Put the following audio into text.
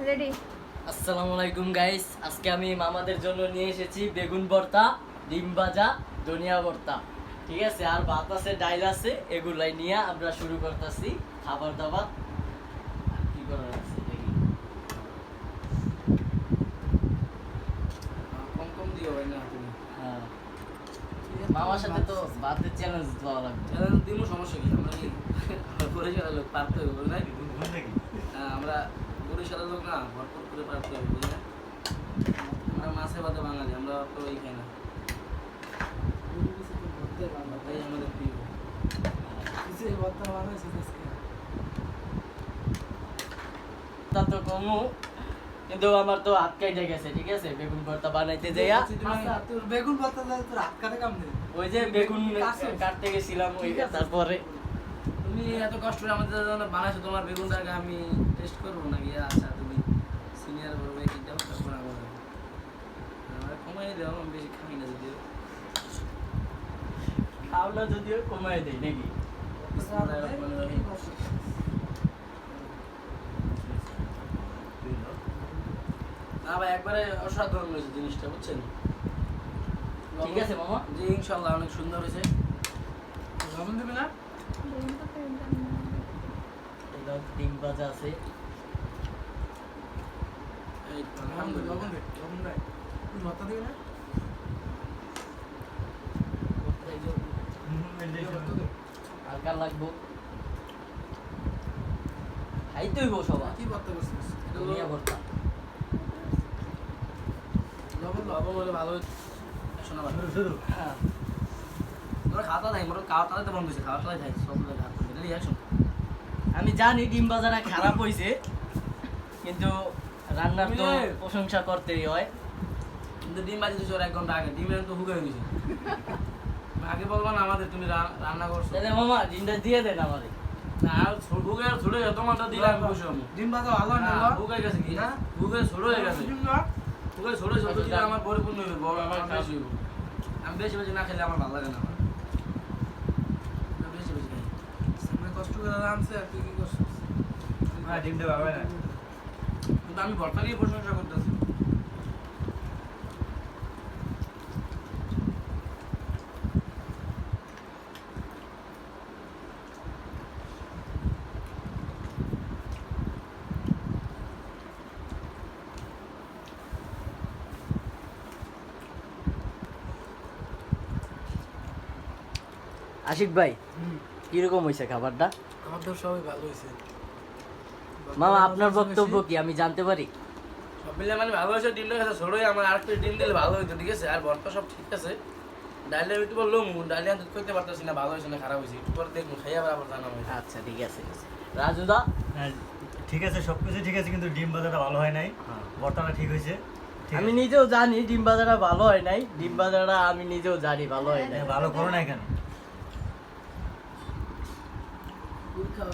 Ready. আসসালামু আলাইকুম guys, আজকে আমি মামাদের জন্য নিয়ে এসেছি বেগুন ভর্তা, ডিম ভাজা, ধনিয়া ভর্তা। ঠিক আছে, আর ভাত আছে, ডাল আছে, এগুলাই নিয়ে আমরা শুরু করতেছি খাবার দাবার। কি করার আছে দেখি। কম কম দিও ভাই না তুমি। হ্যাঁ, মামার সাথে তো ভাতের চ্যালেঞ্জ দেওয়া লাগবে। চ্যানেল দিমু সমস্যা কি আমরা কি বরিশালের লোক পারতে হবে বুঝলে আমরা বরিশালের লোক না ভরপুর করে পারতে হবে বুঝলে আমরা মাছে ভাতে বাঙালি আমরা তো এই খাই না ভাই আমাদের প্রিয় তা তো কমু, কিন্তু আমার তো হাত কেটে গেছে। ঠিক আছে, বেগুন ভর্তা বানাইতে যাইয়া তোর বেগুন ভর্তা তোর হাত কাটে কাম নেই। ওই যে বেগুন কাটতে গেছিলাম, ওই তারপরে তুমি এত কষ্ট করে আমাদের জন্য বানাইছো তোমার বেগুনটাকে আমি টেস্ট করবো নাকি আচ্ছা তুমি সিনিয়র বড় ভাই কিনতে তারপর আমরা কমাই দেওয়া আমি বেশি খাই না যদিও খাওয়া যদিও কমাই দেয় নাকি। না ভাই একবারে অসাধারণ হয়েছে জিনিসটা বুঝছেন। ঠিক আছে মামা, জি ইনশাল্লাহ অনেক সুন্দর হয়েছে। লবণ দেবে না? এটা ডিম ভাজা আছে। এই তো, আলহামদুলিল্লাহ। লবণ দে, লবণ দে। তুই ভর্তা দিবি না? হালকা লাগবো, খাইতেই গো সবাই। কি ভর্তা করছিস? ধনিয়া ভর্তা। লবণ হলে ভালো হতো। শোনা ভালো। হ্যাঁ, তোরা খাওয়া নাই মোটর খাওয়া তাহলে তো বন্ধ হয়েছে খাওয়া তাহলে খাই সব খাওয়া রিয়াকশন। আমি জানি ডিম ভাজাটা খারাপ হয়েছে, কিন্তু রান্নার তো তুমি- প্রশংসা করতেই হয়। কিন্তু ডিম বাজি দিয়েছো 1 ঘন্টা আগে ডিমের তো হুকে হয়ে গেছে। আগে বলবা না আমাদের তুমি রান্না করছো তাহলে মামা ডিমটা দিয়ে দেন আমাদের। না আর হুকে আর ছোট হয়ে তোমারটা দিলে আমি খুশি হবো। ডিম ভাজা ভালো হয় না না, গো? হুকে গেছে কি না? হুকে ছোট হয়ে গেছে ডিম না? হুকে ছোট ছোট দিলে আমার পরিপূর্ণ হবে বড় আমার বেশি হইব। আমি বেশি বেশি না খেলে আমার ভালো লাগে না আমার আমি বেশি বেশি খাই। সামনে কষ্ট করে রাঁধছে আর তুই কি করছিস? কিন্তু আমি ভর্তা নিয়ে প্রশংসা করতেছি। আশিক ভাই, হুম, কিরকম হয়েছে খাবারটা? আমার তো সবই ভালো হয়েছে। মামা আপনার বক্তব্য কি আমি জানতে পারি? সব মিলে মানে ভালো হয়েছে ডিমটা কাছে ছোট হয়ে আমার আরেকটা ডিম দিলে ভালো হইতো ঠিক আছে আর ভর্তা সব ঠিক আছে ডাইলে একটু বললো ডাইলে আমি করতে পারতেছি না ভালো হয়েছে না খারাপ হয়েছে একটু পরে দেখুন খাইয়া আবার জানাবো আচ্ছা ঠিক আছে। রাজুদা, হ্যাঁ, ঠিক আছে সবকিছু ঠিক আছে, কিন্তু ডিম ভাজাটা ভালো হয় নাই, ভর্তাটা ঠিক হয়েছে। ঠিক আমি আছে। নিজেও জানি ডিম ভাজাটা ভালো হয় নাই, ডিম ভাজাটা আমি নিজেও জানি ভালো হয় নাই। ভালো করো না কেন? খাওয়া